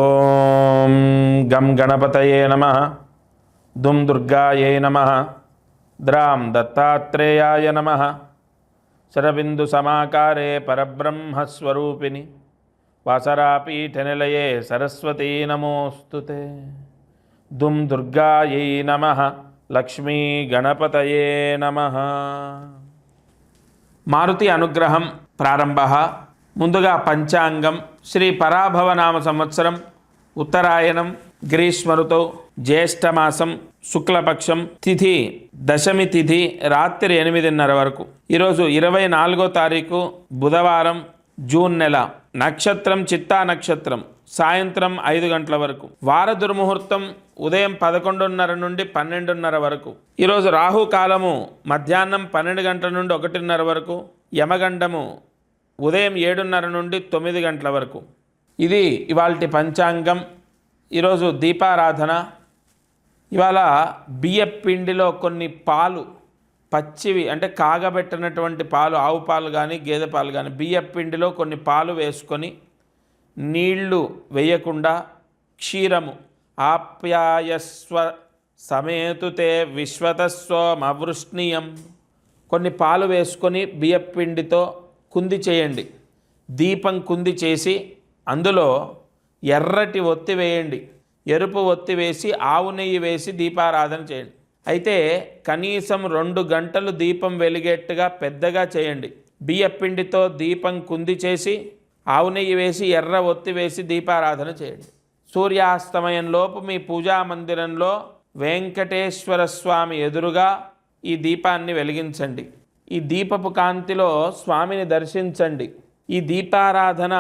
ఓం గం గణపతయే నమః. దుం దుర్గాయై నమః. ద్రాం దత్తాత్రేయాయ నమః. శరబిందు సమాకారే పరబ్రహ్మస్వరూపిణి వాసరాపీఠనిలయే సరస్వతీ నమోస్తుతే. దుం దుర్గాయై నమః. లక్ష్మీ గణపతయే నమః. మారుతి అనుగ్రహం ప్రారంభ. ముందుగా పంచాంగం. శ్రీ పరాభవనామ సంవత్సరం ఉత్తరాయణం గ్రీష్మఋతౌ జ్యేష్ఠమాసం శుక్లపక్షం తిథి దశమి తిథి రాత్రి 8:30 వరకు. ఈరోజు 24వ తారీఖు బుధవారం జూన్ నెల. నక్షత్రం చిత్తా నక్షత్రం సాయంత్రం 5 గంటల వరకు. వార దుర్ముహూర్తం ఉదయం 11:30 నుండి 12:30 వరకు. ఈరోజు రాహుకాలము మధ్యాహ్నం 12 గంటల నుండి 1:30 వరకు. యమగండము ఉదయం 7:30 నుండి 9 గంటల వరకు. ఇది ఇవాల్టి పంచాంగం. ఈరోజు దీపారాధన. ఇవాళ బియ్యపు పిండిలో కొన్ని పాలు పచ్చివి అంటే కాగబెట్టినటువంటి పాలు, ఆవు పాలు కానీ గేదె పాలు కానీ, బియ్యపు పిండిలో కొన్ని పాలు వేసుకొని నీళ్లు వేయకుండా క్షీరము ఆప్యాయస్వ సమేతుతే విశ్వతస్వమవృష్ణీయం కొన్ని పాలు వేసుకొని బియ్యపు పిండితో కుంది చేయండి. దీపం కుంది చేసి అందులో ఎర్రటి ఒత్తి వేయండి, ఎరుపు ఒత్తి వేసి ఆవు నెయ్యి వేసి దీపారాధన చేయండి. అయితే కనీసం 2 గంటలు దీపం వెలిగేట్టుగా పెద్దగా చేయండి. బియ్యపు పిండితో దీపం కుంది చేసి ఆవు నెయ్యి వేసి ఎర్ర ఒత్తి వేసి దీపారాధన చేయండి. సూర్యాస్తమయంలోపు మీ పూజా మందిరంలో వెంకటేశ్వర స్వామి ఎదురుగా ఈ దీపాన్ని వెలిగించండి. ఈ దీపపు కాంతిలో స్వామిని దర్శించండి. ఈ దీపారాధన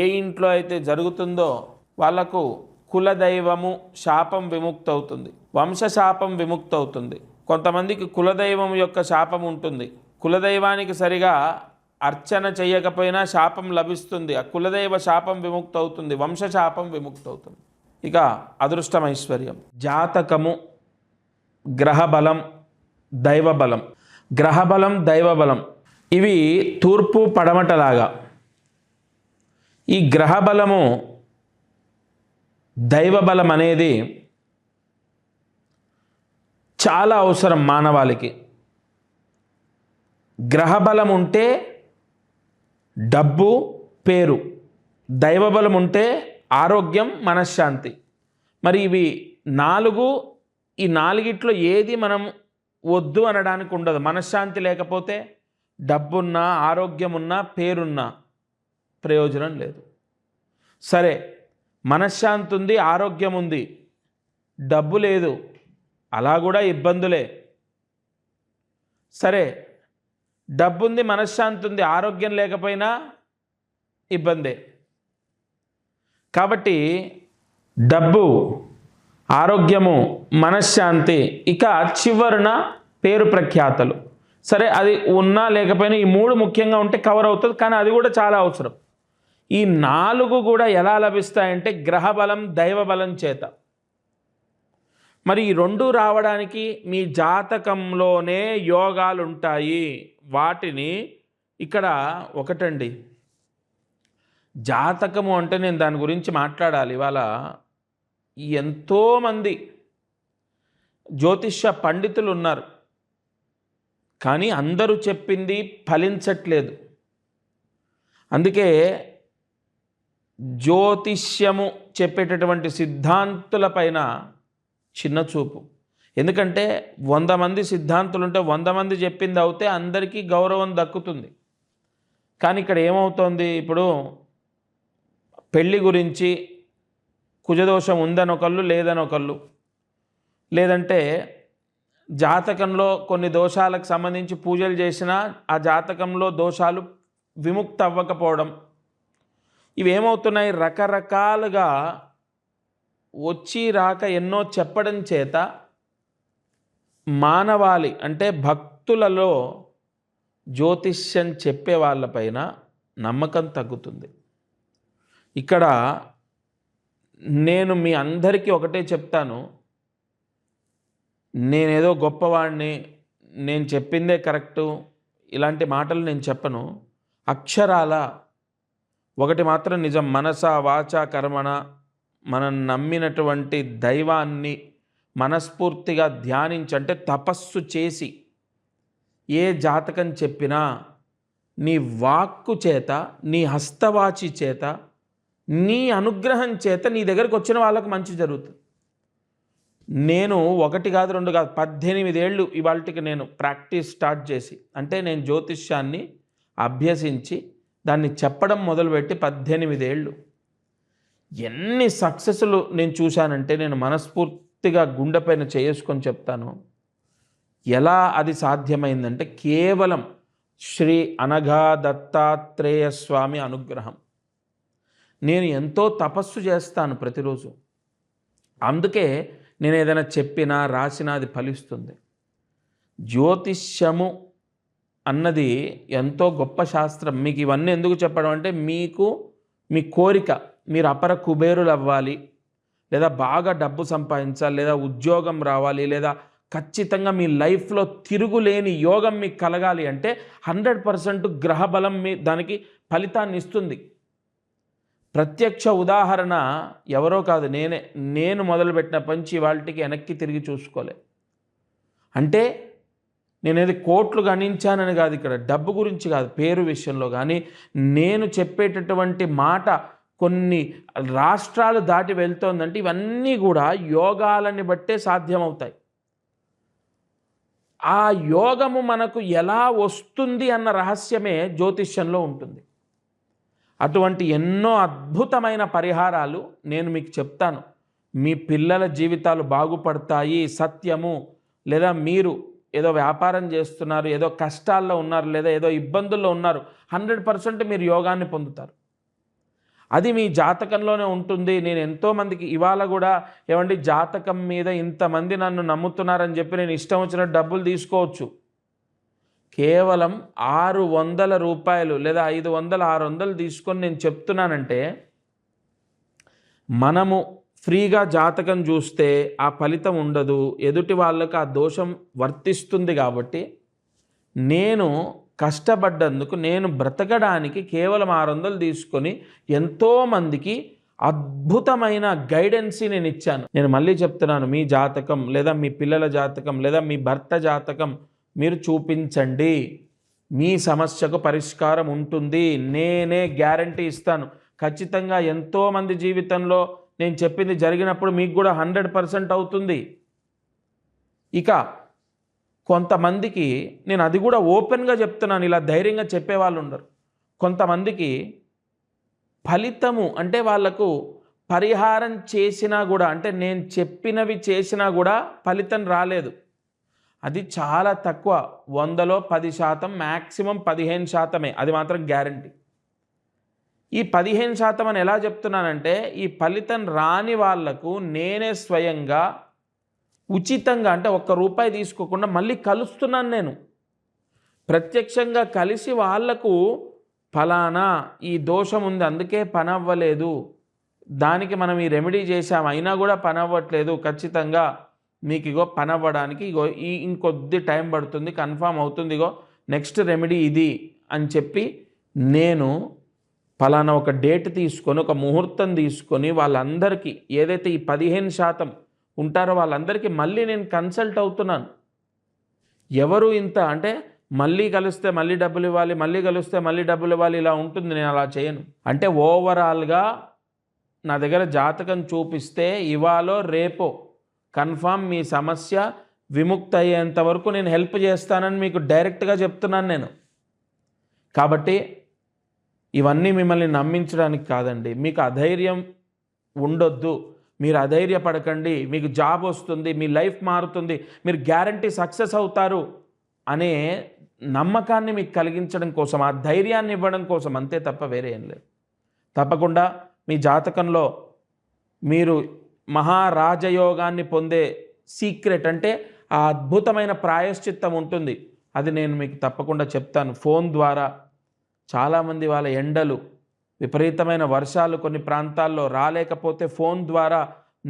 ఏ ఇంట్లో అయితే జరుగుతుందో వాళ్లకు కులదైవము శాపం విముక్తవుతుంది, వంశశాపం విముక్తవుతుంది. కొంతమందికి కులదైవం యొక్క శాపం ఉంటుంది. కులదైవానికి సరిగా అర్చన చేయకపోయినా శాపం లభిస్తుంది. ఆ కులదైవ శాపం విముక్తవుతుంది, వంశశాపం విముక్తవుతుంది. ఇక అదృష్టం ఐశ్వర్యం. జాతకము, గ్రహబలం, దైవబలం. గ్రహబలం దైవబలం ఇవి తూర్పు పడమటలాగా. ఈ గ్రహబలము దైవబలం అనేది చాలా అవసరం మానవాళికి. గ్రహబలం ఉంటే డబ్బు పేరు, దైవబలం ఉంటే ఆరోగ్యం మనశ్శాంతి. మరి ఇవి 4, ఈ 4గిట్లో ఏది మనం వద్దు అనడానికి ఉండదు. మనశ్శాంతి లేకపోతే డబ్బున్నా ఆరోగ్యం ఉన్నా పేరున్నా ప్రయోజనం లేదు. సరే, మనశ్శాంతి ఉంది, ఆరోగ్యం ఉంది, డబ్బు లేదు, అలా కూడా ఇబ్బందులే. సరే, డబ్బు ఉంది, మనశ్శాంతి ఉంది, ఆరోగ్యం లేకపోయినా ఇబ్బందే. కాబట్టి డబ్బు, ఆరోగ్యము, మనశ్శాంతి, ఇక చివరన పేరు ప్రఖ్యాతలు. సరే, అది ఉన్నా లేకపోయినా ఈ 3 ముఖ్యంగా ఉంటే కవర్ అవుతుంది. కానీ అది కూడా చాలా అవసరం. ఈ 4 కూడా ఎలా లభిస్తాయంటే గ్రహబలం దైవబలం చేత. మరి ఈ 2 రావడానికి మీ జాతకంలోనే యోగాలు ఉంటాయి. వాటిని ఇక్కడ ఒకటండి, జాతకము అంటే నేను దాని గురించి మాట్లాడాలి. ఇవాళ ఎంతోమంది జ్యోతిష్య పండితులు ఉన్నారు, కానీ అందరూ చెప్పింది ఫలించట్లేదు. అందుకే జ్యోతిష్యము చెప్పేటటువంటి సిద్ధాంతులపైన చిన్న చూపు. ఎందుకంటే 100 మంది సిద్ధాంతులు ఉంటే 100 మంది చెప్పింది అవుతే అందరికీ గౌరవం దక్కుతుంది. కానీ ఇక్కడ ఏమవుతోంది, ఇప్పుడు పెళ్ళి గురించి కుజదోషం ఉందని ఒకళ్ళు, లేదని ఒకళ్ళు, లేదంటే జాతకంలో కొన్ని దోషాలకు సంబంధించి పూజలు చేసినా ఆ జాతకంలో దోషాలు విముక్తి అవ్వకపోవడం, ఇవేమవుతున్నాయి, రకరకాలుగా వచ్చి రాక ఎన్నో చెప్పడం చేత మానవాళి అంటే భక్తులలో జ్యోతిష్యం చెప్పే వాళ్ళపైన నమ్మకం తగ్గుతుంది. ఇక్కడ నేను మీ అందరికీ ఒకటే చెప్తాను, నేనేదో గొప్పవాడిని, నేను చెప్పిందే కరెక్టు, ఇలాంటి మాటలు నేను చెప్పను. అక్షరాల ఒకటి మాత్రం నిజం, మనస వాచ కర్మణ మనం నమ్మినటువంటి దైవాన్ని మనస్ఫూర్తిగా ధ్యానించి, అంటే తపస్సు చేసి ఏ జాతకం చెప్పినా నీ వాక్కు చేత, నీ హస్తవాచి చేత, నీ అనుగ్రహం చేత నీ దగ్గరకు వచ్చిన వాళ్ళకు మంచి జరుగుతుంది. నేను 1 కాదు 2 కాదు 18 ఏళ్ళు ఇవాళకి నేను ప్రాక్టీస్ స్టార్ట్ చేసి, అంటే నేను జ్యోతిష్యాన్ని అభ్యసించి దాన్ని చెప్పడం మొదలుపెట్టి 18 ఏళ్ళు. ఎన్ని సక్సెస్లు నేను చూశానంటే నేను మనస్ఫూర్తిగా గుండెపైన చేసుకొని చెప్తాను. ఎలా అది సాధ్యమైందంటే కేవలం శ్రీ అనఘా దత్తాత్రేయ స్వామి అనుగ్రహం. నేను ఎంతో తపస్సు చేస్తాను ప్రతిరోజు, అందుకే నేను ఏదైనా చెప్పినా రాసినా అది ఫలిస్తుంది. జ్యోతిష్యము అన్నది ఎంతో గొప్ప శాస్త్రం. మీకు ఇవన్నీ ఎందుకు చెప్పడం అంటే, మీకు మీ కోరిక, మీరు అపర కుబేరులు అవ్వాలి, లేదా బాగా డబ్బు సంపాదించాలి, లేదా ఉద్యోగం రావాలి, లేదా ఖచ్చితంగా మీ లైఫ్లో తిరుగులేని యోగం మీకు కలగాలి అంటే 100% గ్రహబలం దానికి ఫలితాన్ని ఇస్తుంది. ప్రత్యక్ష ఉదాహరణ ఎవరో కాదు, నేను మొదలుపెట్టిన పంచి వాళ్ళకి వెనక్కి తిరిగి చూసుకోలే. అంటే నేనేది కోట్లు గణించానని కాదు, ఇక్కడ డబ్బు గురించి కాదు, పేరు విషయంలో కానీ నేను చెప్పేటటువంటి మాట కొన్ని రాష్ట్రాలు దాటి వెళ్తోందంటే ఇవన్నీ కూడా యోగాలని బట్టే సాధ్యమవుతాయి. ఆ యోగము మనకు ఎలా వస్తుంది అన్న రహస్యమే జ్యోతిష్యంలో ఉంటుంది. అటువంటి ఎన్నో అద్భుతమైన పరిహారాలు నేను మీకు చెప్తాను. మీ పిల్లల జీవితాలు బాగుపడతాయి, సత్యము. లేదా మీరు ఏదో వ్యాపారం చేస్తున్నారు, ఏదో కష్టాల్లో ఉన్నారు, లేదా ఏదో ఇబ్బందుల్లో ఉన్నారు, 100% మీరు యోగాన్ని పొందుతారు. అది మీ జాతకంలోనే ఉంటుంది. నేను ఎంతోమందికి ఇవాళ కూడా ఏమండి జాతకం మీద ఇంతమంది నన్ను నమ్ముతున్నారని చెప్పి నేను ఇష్టం వచ్చినట్టు డబ్బులు తీసుకోవచ్చు. కేవలం 600 రూపాయలు లేదా 500, 600 తీసుకొని నేను చెప్తున్నానంటే, మనము ఫ్రీగా జాతకం చూస్తే ఆ ఫలితం ఉండదు, ఎదుటి వాళ్ళకు ఆ దోషం వర్తిస్తుంది. కాబట్టి నేను కష్టపడ్డందుకు, నేను బ్రతకడానికి కేవలం 600 తీసుకొని ఎంతోమందికి అద్భుతమైన గైడెన్స్ నేను ఇచ్చాను. నేను మళ్ళీ చెప్తున్నాను, మీ జాతకం లేదా మీ పిల్లల జాతకం లేదా మీ భర్త జాతకం మీరు చూపించండి, మీ సమస్యకు పరిష్కారం ఉంటుంది. నేనే గ్యారంటీ ఇస్తాను. ఖచ్చితంగా ఎంతోమంది జీవితంలో నేను చెప్పింది జరిగినప్పుడు మీకు కూడా 100% అవుతుంది. ఇక కొంతమందికి నేను అది కూడా ఓపెన్గా చెప్తున్నాను, ఇలా ధైర్యంగా చెప్పేవాళ్ళు ఉండరు. కొంతమందికి ఫలితము అంటే వాళ్లకు పరిహారం చేసినా కూడా, అంటే నేను చెప్పినవి చేసినా కూడా ఫలితం రాలేదు. అది చాలా తక్కువ, 100లో 10%, మ్యాక్సిమం 15%. అది మాత్రం గ్యారంటీ. ఈ 15% అని ఎలా చెప్తున్నానంటే, ఈ ఫలితం రాని వాళ్లకు నేనే స్వయంగా ఉచితంగా, అంటే ₹1 తీసుకోకుండా మళ్ళీ కలుస్తున్నాను. నేను ప్రత్యక్షంగా కలిసి వాళ్లకు ఫలానా ఈ దోషం ఉంది, అందుకే పని అవ్వలేదు, దానికి మనం ఈ రెమెడీ చేసాం, అయినా కూడా పని అవ్వట్లేదు, ఖచ్చితంగా మీకు ఇగో పని అవ్వడానికి ఇగో ఇంకొద్ది టైం పడుతుంది, కన్ఫామ్ అవుతుంది, ఇగో నెక్స్ట్ రెమెడీ ఇది అని చెప్పి నేను ఫలానా ఒక డేట్ తీసుకొని, ఒక ముహూర్తం తీసుకొని వాళ్ళందరికీ ఏదైతే ఈ 15% ఉంటారో వాళ్ళందరికీ మళ్ళీ నేను కన్సల్ట్ అవుతున్నాను. ఎవరు ఇంత అంటే మళ్ళీ కలిస్తే మళ్ళీ డబ్బులు ఇవ్వాలి, మళ్ళీ కలిస్తే మళ్ళీ డబ్బులు ఇవ్వాలి, ఇలా ఉంటుంది. నేను అలా చేయను. అంటే ఓవరాల్గా నా దగ్గర జాతకం చూపిస్తే ఇవాళో రేపో కన్ఫామ్ మీ సమస్య విముక్తి అయ్యేంత వరకు నేను హెల్ప్ చేస్తానని మీకు డైరెక్ట్గా చెప్తున్నాను నేను. కాబట్టి ఇవన్నీ మిమ్మల్ని నమ్మించడానికి కాదండి. మీకు అధైర్యం ఉండొద్దు, మీరు అధైర్యపడకండి. మీకు జాబ్ వస్తుంది, మీ లైఫ్ మారుతుంది, మీరు గ్యారంటీ సక్సెస్ అవుతారు అనే నమ్మకాన్ని మీకు కలిగించడం కోసం, ఆ ధైర్యాన్ని ఇవ్వడం కోసం, అంతే తప్ప వేరే ఏం లేదు. తప్పకుండా మీ జాతకంలో మీరు మహారాజయోగాన్ని పొందే సీక్రెట్, అంటే ఆ అద్భుతమైన ప్రాయశ్చిత్తం ఉంటుంది. అది నేను మీకు తప్పకుండా చెప్తాను ఫోన్ ద్వారా. చాలామంది వాళ్ళ ఎండలు, విపరీతమైన వర్షాలు కొన్ని ప్రాంతాల్లో రాలేకపోతే ఫోన్ ద్వారా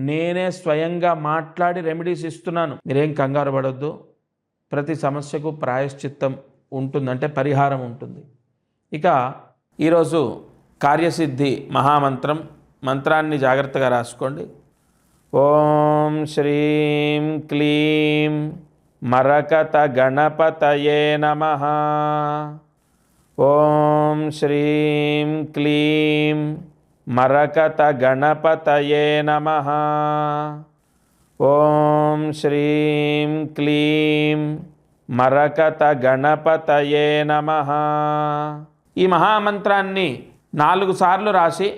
నేనే స్వయంగా మాట్లాడి రెమెడీస్ ఇస్తున్నాను. మీరేం కంగారు పడొద్దు. ప్రతి సమస్యకు ప్రాయశ్చిత్తం ఉంటుంది, అంటే పరిహారం ఉంటుంది. ఇక ఈరోజు కార్యసిద్ధి మహామంత్రం మంత్రాన్ని జాగ్రత్తగా రాసుకోండి. ఓం శ్రీం క్లీం మరకత గణపతయే నమః. ఓం శ్రీం క్లీం మరకత గణపతయే నమః. ఓం శ్రీం క్లీం మరకత గణపతయే నమః. ఈ మహామంత్రాన్ని 4 సార్లు రాసి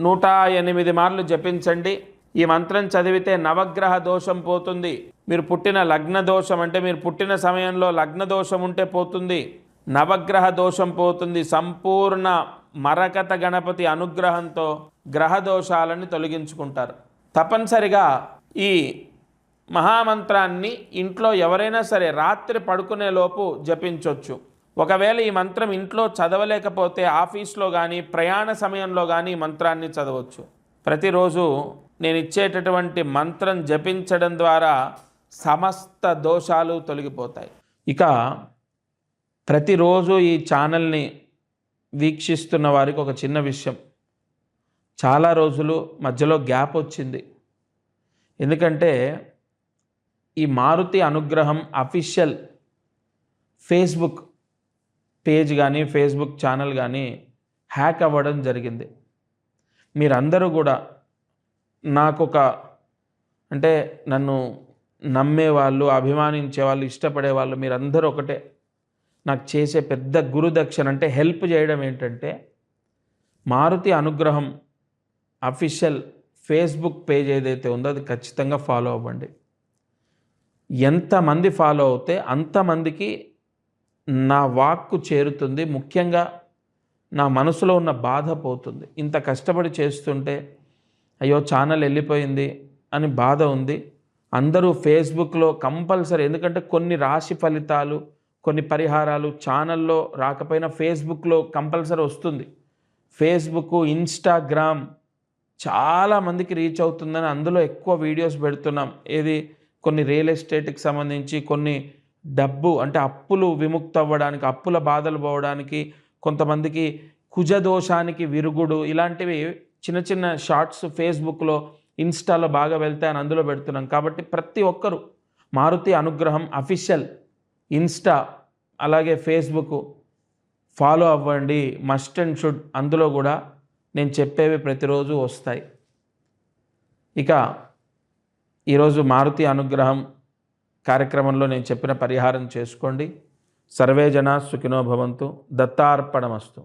108 మార్లు జపించండి. ఈ మంత్రం చదివితే నవగ్రహ దోషం పోతుంది. మీరు పుట్టిన లగ్న దోషం అంటే మీరు పుట్టిన సమయంలో లగ్న దోషం ఉంటే పోతుంది. నవగ్రహ దోషం పోతుంది. సంపూర్ణ మరకత గణపతి అనుగ్రహంతో గ్రహ దోషాలను తొలగించుకుంటారు. తప్పనిసరిగా ఈ మహామంత్రాన్ని ఇంట్లో ఎవరైనా సరే రాత్రి పడుకునే లోపు జపించవచ్చు. ఒకవేళ ఈ మంత్రం ఇంట్లో చదవలేకపోతే ఆఫీస్లో కానీ ప్రయాణ సమయంలో కానీ ఈ మంత్రాన్ని చదవచ్చు. ప్రతిరోజు నేను ఇచ్చేటటువంటి మంత్రం జపించడం ద్వారా సమస్త దోషాలు తొలగిపోతాయి. ఇక ప్రతిరోజు ఈ ఛానల్ని వీక్షిస్తున్న వారికి ఒక చిన్న విషయం, చాలా రోజులు మధ్యలో గ్యాప్ వచ్చింది. ఎందుకంటే ఈ మారుతి అనుగ్రహం అఫీషియల్ ఫేస్బుక్ పేజ్ కానీ ఫేస్బుక్ ఛానల్ కానీ హ్యాక్ అవ్వడం జరిగింది. మీరందరూ కూడా అంటే నన్ను నమ్మేవాళ్ళు, అభిమానించేవాళ్ళు, ఇష్టపడేవాళ్ళు మీరందరూ ఒకటే. నాకు చేసే పెద్ద గురుదక్షిణ అంటే హెల్ప్ చేయడం ఏంటంటే మారుతి అనుగ్రహం అఫీషియల్ ఫేస్బుక్ పేజ్ ఏదైతే ఉందో అది ఖచ్చితంగా ఫాలో అవ్వండి. ఎంతమంది ఫాలో అవుతే అంతమందికి నా వాక్కు చేరుతుంది. ముఖ్యంగా నా మనసులో ఉన్న బాధ పోతుంది. ఇంత కష్టపడి చేస్తుంటే అయ్యో ఛానల్ వెళ్ళిపోయింది అని బాధ ఉంది. అందరూ ఫేస్బుక్లో కంపల్సరీ, ఎందుకంటే కొన్ని రాశి ఫలితాలు, కొన్ని పరిహారాలు ఛానల్లో రాకపోయినా ఫేస్బుక్లో కంపల్సరీ వస్తుంది. ఫేస్బుక్, ఇన్స్టాగ్రామ్ చాలామందికి రీచ్ అవుతుందని అందులో ఎక్కువ వీడియోస్ పెడుతున్నాం. ఏది కొన్ని రియల్ ఎస్టేట్కి సంబంధించి, కొన్ని డబ్బు అంటే అప్పులు విముక్తి అవ్వడానికి, అప్పుల బాధలు పోవడానికి, కొంతమందికి కుజదోషానికి విరుగుడు, ఇలాంటివి చిన్న చిన్న షార్ట్స్ ఫేస్బుక్లో, ఇన్స్టాలో బాగా వెళ్తాయని అందులో పెడుతున్నాం. కాబట్టి ప్రతి ఒక్కరూ మారుతి అనుగ్రహం అఫీషియల్ ఇన్స్టా అలాగే ఫేస్బుక్ ఫాలో అవ్వండి. Must and should. అందులో కూడా నేను చెప్పేవి ప్రతిరోజు వస్తాయి. ఇక ఈరోజు మారుతి అనుగ్రహం కార్యక్రమంలో నేను చెప్పిన పరిహారం చేసుకోండి. సర్వే జనా సుఖినో భవంతు. దత్తార్పణమస్తు.